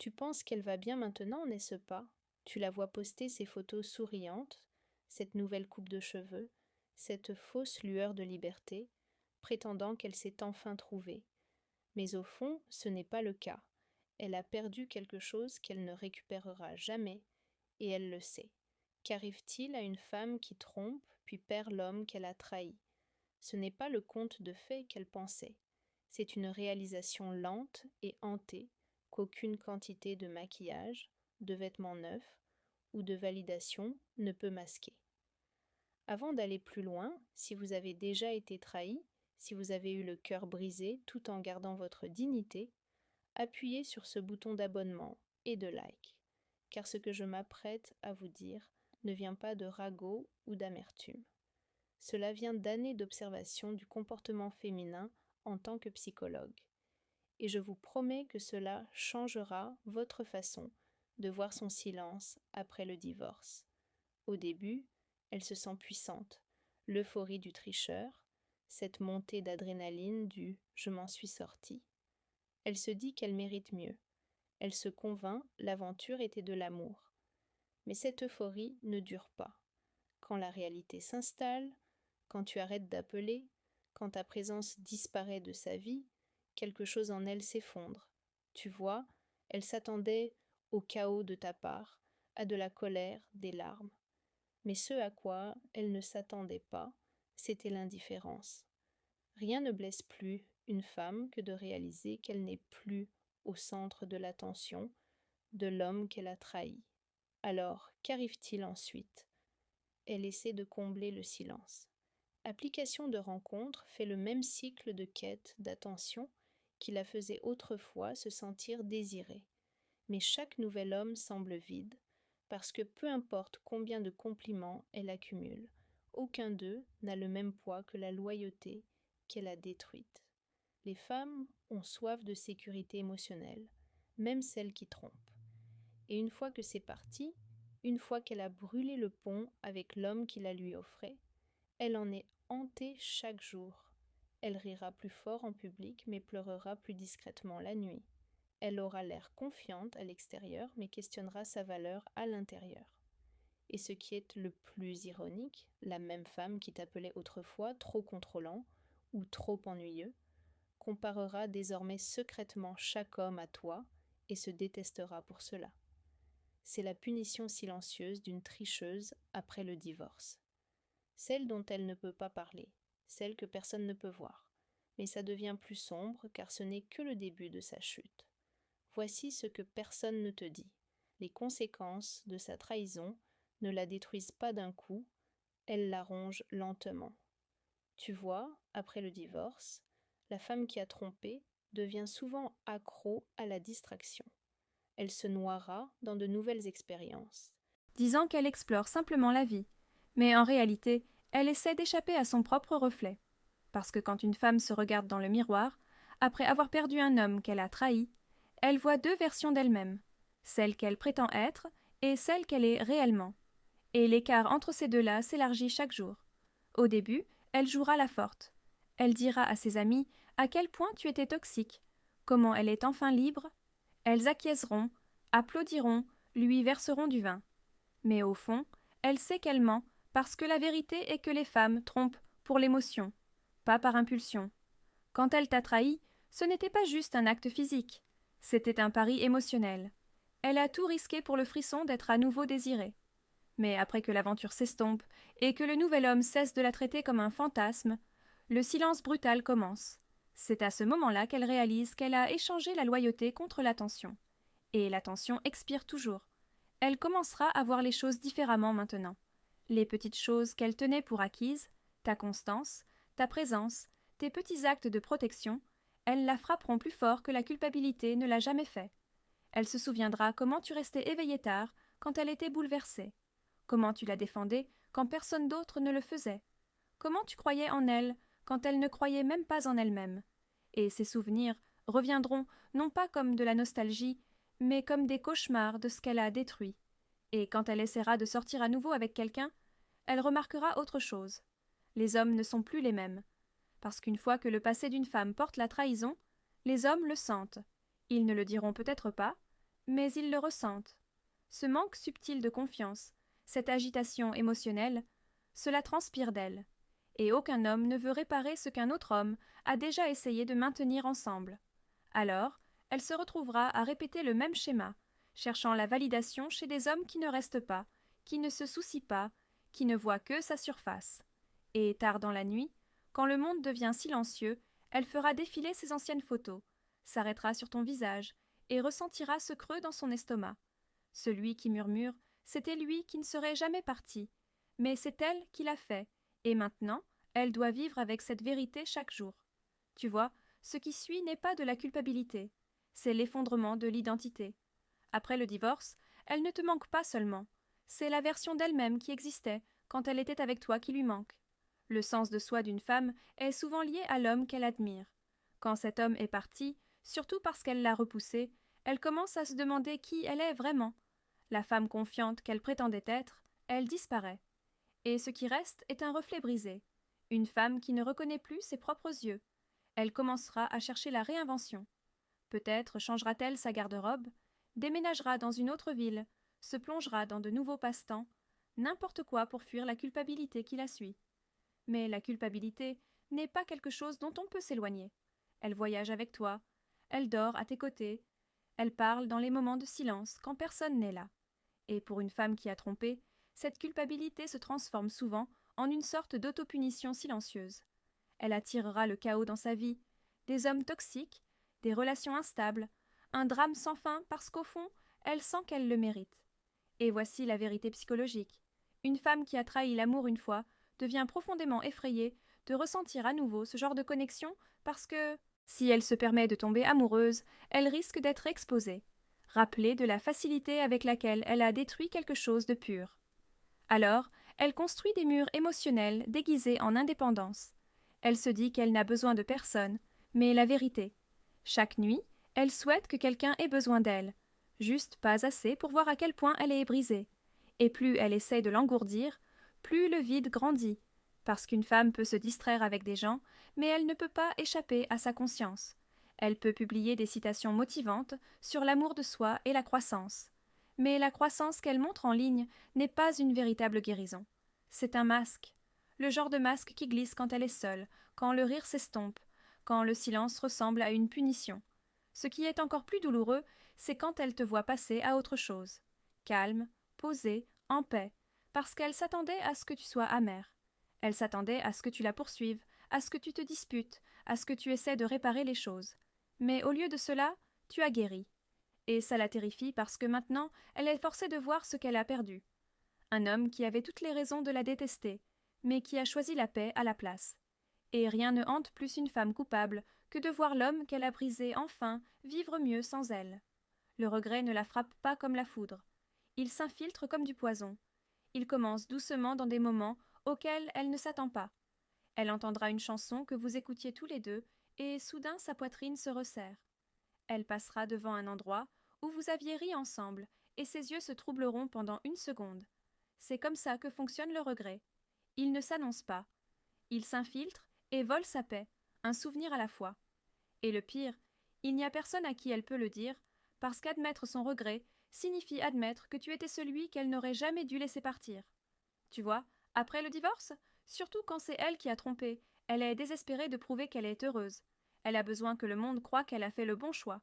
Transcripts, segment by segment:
Tu penses qu'elle va bien maintenant, n'est-ce pas? Tu la vois poster ses photos souriantes, cette nouvelle coupe de cheveux, cette fausse lueur de liberté, prétendant qu'elle s'est enfin trouvée. Mais au fond, ce n'est pas le cas. Elle a perdu quelque chose qu'elle ne récupérera jamais, et elle le sait. Qu'arrive-t-il à une femme qui trompe, puis perd l'homme qu'elle a trahi? Ce n'est pas le conte de fées qu'elle pensait. C'est une réalisation lente et hantée qu'aucune quantité de maquillage, de vêtements neufs ou de validation ne peut masquer. Avant d'aller plus loin, si vous avez déjà été trahi, si vous avez eu le cœur brisé tout en gardant votre dignité, appuyez sur ce bouton d'abonnement et de like, car ce que je m'apprête à vous dire ne vient pas de ragots ou d'amertume. Cela vient d'années d'observation du comportement féminin en tant que psychologue. Et je vous promets que cela changera votre façon de voir son silence après le divorce. Au début, elle se sent puissante, l'euphorie du tricheur, cette montée d'adrénaline du je m'en suis sortie. Elle se dit qu'elle mérite mieux. Elle se convainc l'aventure était de l'amour. Mais cette euphorie ne dure pas. Quand la réalité s'installe, quand tu arrêtes d'appeler, quand ta présence disparaît de sa vie, quelque chose en elle s'effondre. Tu vois, elle s'attendait au chaos de ta part, à de la colère, des larmes. Mais ce à quoi elle ne s'attendait pas, c'était l'indifférence. Rien ne blesse plus une femme que de réaliser qu'elle n'est plus au centre de l'attention de l'homme qu'elle a trahi. Alors, qu'arrive-t-il ensuite? Elle essaie de combler le silence. Application de rencontre fait le même cycle de quête d'attention qui la faisait autrefois se sentir désirée. Mais chaque nouvel homme semble vide, parce que peu importe combien de compliments elle accumule, aucun d'eux n'a le même poids que la loyauté qu'elle a détruite. Les femmes ont soif de sécurité émotionnelle, même celles qui trompent. Et une fois que c'est parti, une fois qu'elle a brûlé le pont avec l'homme qui la lui offrait, elle en est hantée chaque jour. Elle rira plus fort en public, mais pleurera plus discrètement la nuit. Elle aura l'air confiante à l'extérieur, mais questionnera sa valeur à l'intérieur. Et ce qui est le plus ironique, la même femme qui t'appelait autrefois trop contrôlant ou trop ennuyeux, comparera désormais secrètement chaque homme à toi et se détestera pour cela. C'est la punition silencieuse d'une tricheuse après le divorce. Celle dont elle ne peut pas parler, celle que personne ne peut voir. Mais ça devient plus sombre car ce n'est que le début de sa chute. Voici ce que personne ne te dit. Les conséquences de sa trahison ne la détruisent pas d'un coup, elles la rongent lentement. Tu vois, après le divorce, la femme qui a trompé devient souvent accro à la distraction. Elle se noiera dans de nouvelles expériences. Disant qu'elle explore simplement la vie. Mais en réalité, elle essaie d'échapper à son propre reflet. Parce que quand une femme se regarde dans le miroir, après avoir perdu un homme qu'elle a trahi, elle voit deux versions d'elle-même, celle qu'elle prétend être et celle qu'elle est réellement. Et l'écart entre ces deux-là s'élargit chaque jour. Au début, elle jouera la forte. Elle dira à ses amis à quel point tu étais toxique, comment elle est enfin libre. Elles acquiesceront, applaudiront, lui verseront du vin. Mais au fond, elle sait qu'elle ment parce que la vérité est que les femmes trompent pour l'émotion, pas par impulsion. Quand elle t'a trahi, ce n'était pas juste un acte physique, c'était un pari émotionnel. Elle a tout risqué pour le frisson d'être à nouveau désirée. Mais après que l'aventure s'estompe et que le nouvel homme cesse de la traiter comme un fantasme, le silence brutal commence. C'est à ce moment-là qu'elle réalise qu'elle a échangé la loyauté contre l'attention. Et l'attention expire toujours. Elle commencera à voir les choses différemment maintenant. Les petites choses qu'elle tenait pour acquises, ta constance, ta présence, tes petits actes de protection, elles la frapperont plus fort que la culpabilité ne l'a jamais fait. Elle se souviendra comment tu restais éveillé tard quand elle était bouleversée, comment tu la défendais quand personne d'autre ne le faisait, comment tu croyais en elle quand elle ne croyait même pas en elle-même. Et ces souvenirs reviendront non pas comme de la nostalgie, mais comme des cauchemars de ce qu'elle a détruit. Et quand elle essaiera de sortir à nouveau avec quelqu'un, elle remarquera autre chose. Les hommes ne sont plus les mêmes. Parce qu'une fois que le passé d'une femme porte la trahison, les hommes le sentent. Ils ne le diront peut-être pas, mais ils le ressentent. Ce manque subtil de confiance, cette agitation émotionnelle, cela transpire d'elle. Et aucun homme ne veut réparer ce qu'un autre homme a déjà essayé de maintenir ensemble. Alors, elle se retrouvera à répéter le même schéma, cherchant la validation chez des hommes qui ne restent pas, qui ne se soucient pas, qui ne voient que sa surface. Et tard dans la nuit, quand le monde devient silencieux, elle fera défiler ses anciennes photos, s'arrêtera sur ton visage et ressentira ce creux dans son estomac. Celui qui murmure, c'était lui qui ne serait jamais parti, mais c'est elle qui l'a fait, et maintenant, elle doit vivre avec cette vérité chaque jour. Tu vois, ce qui suit n'est pas de la culpabilité, c'est l'effondrement de l'identité. Après le divorce, elle ne te manque pas seulement, c'est la version d'elle-même qui existait quand elle était avec toi qui lui manque. Le sens de soi d'une femme est souvent lié à l'homme qu'elle admire. Quand cet homme est parti, surtout parce qu'elle l'a repoussé, elle commence à se demander qui elle est vraiment. La femme confiante qu'elle prétendait être, elle disparaît. Et ce qui reste est un reflet brisé. Une femme qui ne reconnaît plus ses propres yeux. Elle commencera à chercher la réinvention. Peut-être changera-t-elle sa garde-robe, déménagera dans une autre ville, se plongera dans de nouveaux passe-temps, n'importe quoi pour fuir la culpabilité qui la suit. Mais la culpabilité n'est pas quelque chose dont on peut s'éloigner. Elle voyage avec toi, elle dort à tes côtés, elle parle dans les moments de silence quand personne n'est là. Et pour une femme qui a trompé, cette culpabilité se transforme souvent en une sorte d'autopunition silencieuse. Elle attirera le chaos dans sa vie, des hommes toxiques, des relations instables, un drame sans fin parce qu'au fond, elle sent qu'elle le mérite. Et voici la vérité psychologique. Une femme qui a trahi l'amour une fois devient profondément effrayée de ressentir à nouveau ce genre de connexion parce que, si elle se permet de tomber amoureuse, elle risque d'être exposée, rappelée de la facilité avec laquelle elle a détruit quelque chose de pur. Alors, elle construit des murs émotionnels déguisés en indépendance. Elle se dit qu'elle n'a besoin de personne, mais la vérité. Chaque nuit, elle souhaite que quelqu'un ait besoin d'elle, juste pas assez pour voir à quel point elle est brisée. Et plus elle essaie de l'engourdir, plus le vide grandit, parce qu'une femme peut se distraire avec des gens, mais elle ne peut pas échapper à sa conscience. Elle peut publier des citations motivantes sur l'amour de soi et la croissance. Mais la croissance qu'elle montre en ligne n'est pas une véritable guérison. C'est un masque. Le genre de masque qui glisse quand elle est seule, quand le rire s'estompe, quand le silence ressemble à une punition. Ce qui est encore plus douloureux, c'est quand elle te voit passer à autre chose. Calme, posée, en paix, parce qu'elle s'attendait à ce que tu sois amer. Elle s'attendait à ce que tu la poursuives, à ce que tu te disputes, à ce que tu essaies de réparer les choses. Mais au lieu de cela, tu as guéri. Et ça la terrifie parce que maintenant, elle est forcée de voir ce qu'elle a perdu. Un homme qui avait toutes les raisons de la détester, mais qui a choisi la paix à la place. Et rien ne hante plus une femme coupable que de voir l'homme qu'elle a brisé enfin vivre mieux sans elle. Le regret ne la frappe pas comme la foudre. Il s'infiltre comme du poison. Il commence doucement dans des moments auxquels elle ne s'attend pas. Elle entendra une chanson que vous écoutiez tous les deux, et soudain sa poitrine se resserre. Elle passera devant un endroit où vous aviez ri ensemble, et ses yeux se troubleront pendant une seconde. C'est comme ça que fonctionne le regret. Il ne s'annonce pas. Il s'infiltre et vole sa paix, un souvenir à la fois. Et le pire, il n'y a personne à qui elle peut le dire, parce qu'admettre son regret signifie admettre que tu étais celui qu'elle n'aurait jamais dû laisser partir. Tu vois, après le divorce, surtout quand c'est elle qui a trompé, elle est désespérée de prouver qu'elle est heureuse. Elle a besoin que le monde croie qu'elle a fait le bon choix.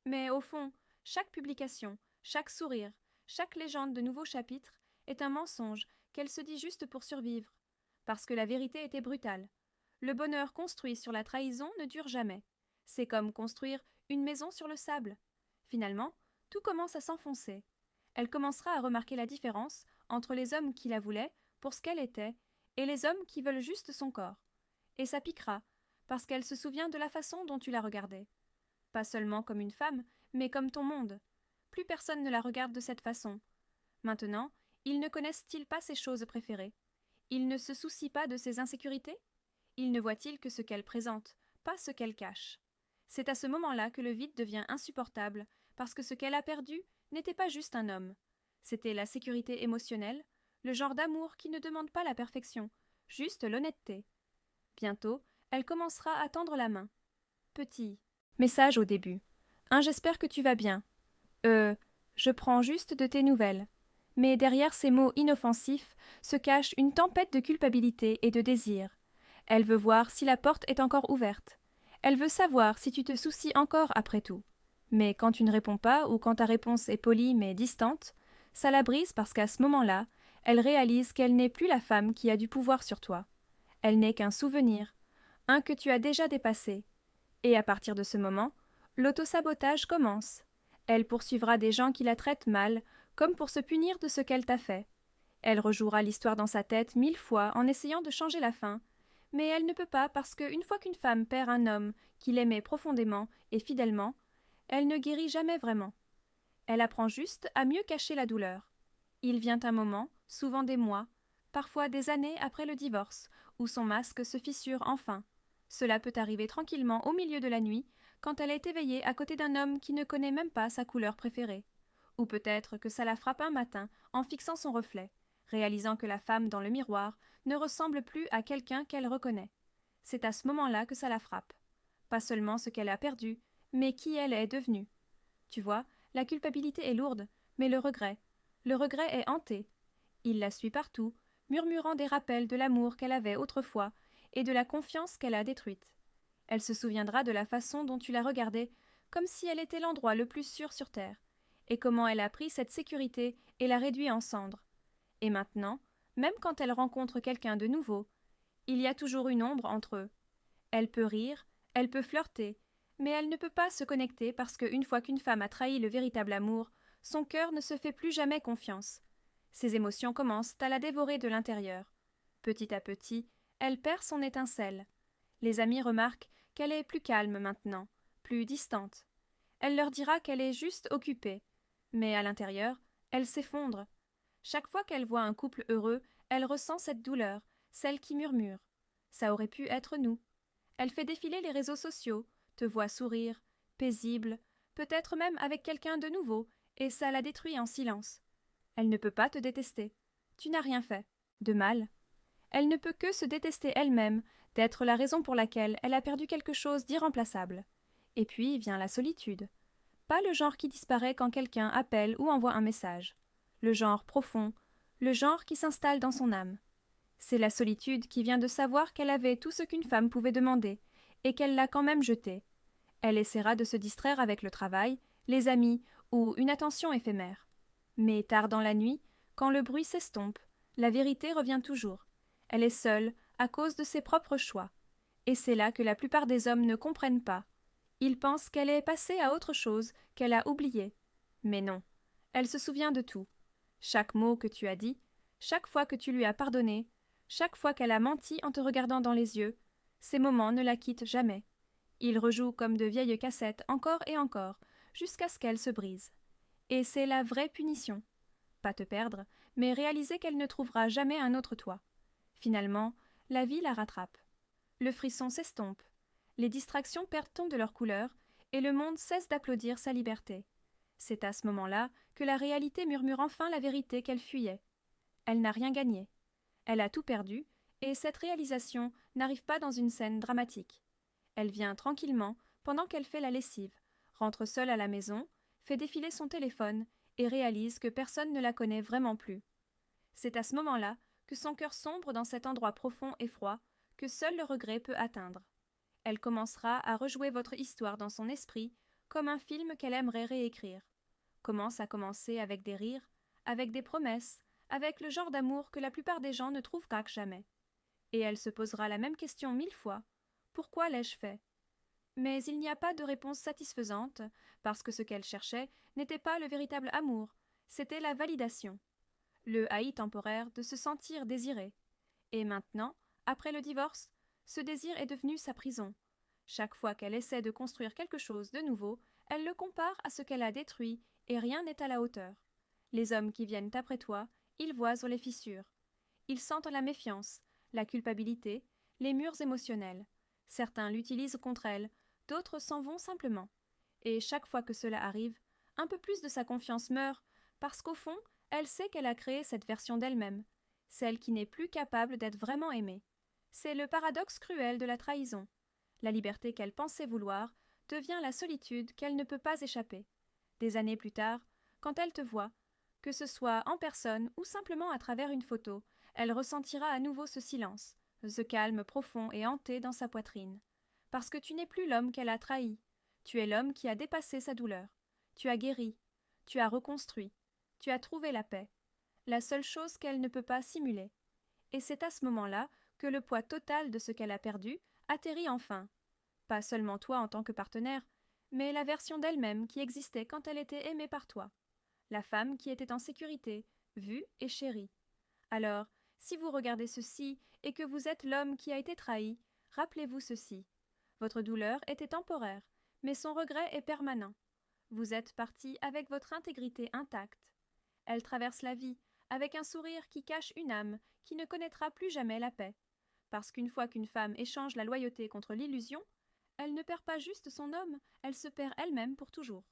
Mais au fond, chaque publication, chaque sourire, chaque légende de nouveaux chapitres est un mensonge qu'elle se dit juste pour survivre. Parce que la vérité était brutale. Le bonheur construit sur la trahison ne dure jamais. C'est comme construire une maison sur le sable. Finalement, tout commence à s'enfoncer. Elle commencera à remarquer la différence entre les hommes qui la voulaient pour ce qu'elle était et les hommes qui veulent juste son corps. Et ça piquera, parce qu'elle se souvient de la façon dont tu la regardais. Pas seulement comme une femme, mais comme ton monde. Plus personne ne la regarde de cette façon. Maintenant, ils ne connaissent-ils pas ses choses préférées? Ils ne se soucient pas de ses insécurités? Ils ne voient-ils que ce qu'elle présente, pas ce qu'elle cache? C'est à ce moment-là que le vide devient insupportable, parce que ce qu'elle a perdu n'était pas juste un homme. C'était la sécurité émotionnelle, le genre d'amour qui ne demande pas la perfection, juste l'honnêteté. Bientôt, elle commencera à tendre la main. Petit. Message au début. J'espère que tu vas bien. Je prends juste de tes nouvelles. Mais derrière ces mots inoffensifs se cache une tempête de culpabilité et de désir. Elle veut voir si la porte est encore ouverte. Elle veut savoir si tu te soucies encore après tout. Mais quand tu ne réponds pas ou quand ta réponse est polie mais distante, ça la brise parce qu'à ce moment-là, elle réalise qu'elle n'est plus la femme qui a du pouvoir sur toi. Elle n'est qu'un souvenir, un que tu as déjà dépassé. Et à partir de ce moment, l'autosabotage commence. Elle poursuivra des gens qui la traitent mal, comme pour se punir de ce qu'elle t'a fait. Elle rejouera l'histoire dans sa tête 1000 fois en essayant de changer la fin, mais elle ne peut pas parce qu'une fois qu'une femme perd un homme qui l'aimait profondément et fidèlement, elle ne guérit jamais vraiment. Elle apprend juste à mieux cacher la douleur. Il vient un moment, souvent des mois, parfois des années après le divorce, où son masque se fissure enfin. Cela peut arriver tranquillement au milieu de la nuit, quand elle est éveillée à côté d'un homme qui ne connaît même pas sa couleur préférée. Ou peut-être que ça la frappe un matin en fixant son reflet, réalisant que la femme dans le miroir ne ressemble plus à quelqu'un qu'elle reconnaît. C'est à ce moment-là que ça la frappe. Pas seulement ce qu'elle a perdu, mais qui elle est devenue. Tu vois, la culpabilité est lourde, mais le regret est hanté. Il la suit partout, murmurant des rappels de l'amour qu'elle avait autrefois et de la confiance qu'elle a détruite. Elle se souviendra de la façon dont tu la regardais, comme si elle était l'endroit le plus sûr sur terre, et comment elle a pris cette sécurité et l'a réduit en cendres. Et maintenant, même quand elle rencontre quelqu'un de nouveau, il y a toujours une ombre entre eux. Elle peut rire, elle peut flirter, mais elle ne peut pas se connecter parce qu'une fois qu'une femme a trahi le véritable amour, son cœur ne se fait plus jamais confiance. Ses émotions commencent à la dévorer de l'intérieur. Petit à petit, elle perd son étincelle. Les amis remarquent qu'elle est plus calme maintenant, plus distante. Elle leur dira qu'elle est juste occupée. Mais à l'intérieur, elle s'effondre. Chaque fois qu'elle voit un couple heureux, elle ressent cette douleur, celle qui murmure. Ça aurait pu être nous. Elle fait défiler les réseaux sociaux, te voit sourire, paisible, peut-être même avec quelqu'un de nouveau, et ça la détruit en silence. Elle ne peut pas te détester. Tu n'as rien fait. De mal. Elle ne peut que se détester elle-même, d'être la raison pour laquelle elle a perdu quelque chose d'irremplaçable. Et puis vient la solitude. Pas le genre qui disparaît quand quelqu'un appelle ou envoie un message. Le genre profond, le genre qui s'installe dans son âme. C'est la solitude qui vient de savoir qu'elle avait tout ce qu'une femme pouvait demander, et qu'elle l'a quand même jeté. Elle essaiera de se distraire avec le travail, les amis ou une attention éphémère. Mais tard dans la nuit, quand le bruit s'estompe, la vérité revient toujours. Elle est seule à cause de ses propres choix. Et c'est là que la plupart des hommes ne comprennent pas. Ils pensent qu'elle est passée à autre chose, qu'elle a oublié. Mais non, elle se souvient de tout. Chaque mot que tu as dit, chaque fois que tu lui as pardonné, chaque fois qu'elle a menti en te regardant dans les yeux, ces moments ne la quittent jamais. Ils rejouent comme de vieilles cassettes encore et encore, jusqu'à ce qu'elle se brise. Et c'est la vraie punition. Pas te perdre, mais réaliser qu'elle ne trouvera jamais un autre toi. Finalement, la vie la rattrape. Le frisson s'estompe. Les distractions perdent de leur couleur, et le monde cesse d'applaudir sa liberté. C'est à ce moment-là que la réalité murmure enfin la vérité qu'elle fuyait. Elle n'a rien gagné. Elle a tout perdu, et cette réalisation n'arrive pas dans une scène dramatique. Elle vient tranquillement, pendant qu'elle fait la lessive, rentre seule à la maison, fait défiler son téléphone, et réalise que personne ne la connaît vraiment plus. C'est à ce moment-là que son cœur sombre dans cet endroit profond et froid, que seul le regret peut atteindre. Elle commencera à rejouer votre histoire dans son esprit, comme un film qu'elle aimerait réécrire. Commence à commencer avec des rires, avec des promesses, avec le genre d'amour que la plupart des gens ne trouvent qu'à jamais. Et elle se posera la même question 1000 fois. Pourquoi l'ai-je fait? Mais il n'y a pas de réponse satisfaisante, parce que ce qu'elle cherchait n'était pas le véritable amour, c'était la validation. Le haï temporaire de se sentir désirée. Et maintenant, après le divorce, ce désir est devenu sa prison. Chaque fois qu'elle essaie de construire quelque chose de nouveau, elle le compare à ce qu'elle a détruit, et rien n'est à la hauteur. Les hommes qui viennent après toi, ils voient les fissures. Ils sentent la méfiance, la culpabilité, les murs émotionnels. Certains l'utilisent contre elle, d'autres s'en vont simplement. Et chaque fois que cela arrive, un peu plus de sa confiance meurt, parce qu'au fond, elle sait qu'elle a créé cette version d'elle-même, celle qui n'est plus capable d'être vraiment aimée. C'est le paradoxe cruel de la trahison. La liberté qu'elle pensait vouloir devient la solitude qu'elle ne peut pas échapper. Des années plus tard, quand elle te voit, que ce soit en personne ou simplement à travers une photo, elle ressentira à nouveau ce silence, ce calme profond et hanté dans sa poitrine. Parce que tu n'es plus l'homme qu'elle a trahi. Tu es l'homme qui a dépassé sa douleur. Tu as guéri. Tu as reconstruit. Tu as trouvé la paix. La seule chose qu'elle ne peut pas simuler. Et c'est à ce moment-là que le poids total de ce qu'elle a perdu atterrit enfin. Pas seulement toi en tant que partenaire, mais la version d'elle-même qui existait quand elle était aimée par toi. La femme qui était en sécurité, vue et chérie. Alors, si vous regardez ceci et que vous êtes l'homme qui a été trahi, rappelez-vous ceci. Votre douleur était temporaire, mais son regret est permanent. Vous êtes parti avec votre intégrité intacte. Elle traverse la vie avec un sourire qui cache une âme qui ne connaîtra plus jamais la paix. Parce qu'une fois qu'une femme échange la loyauté contre l'illusion, elle ne perd pas juste son homme, elle se perd elle-même pour toujours.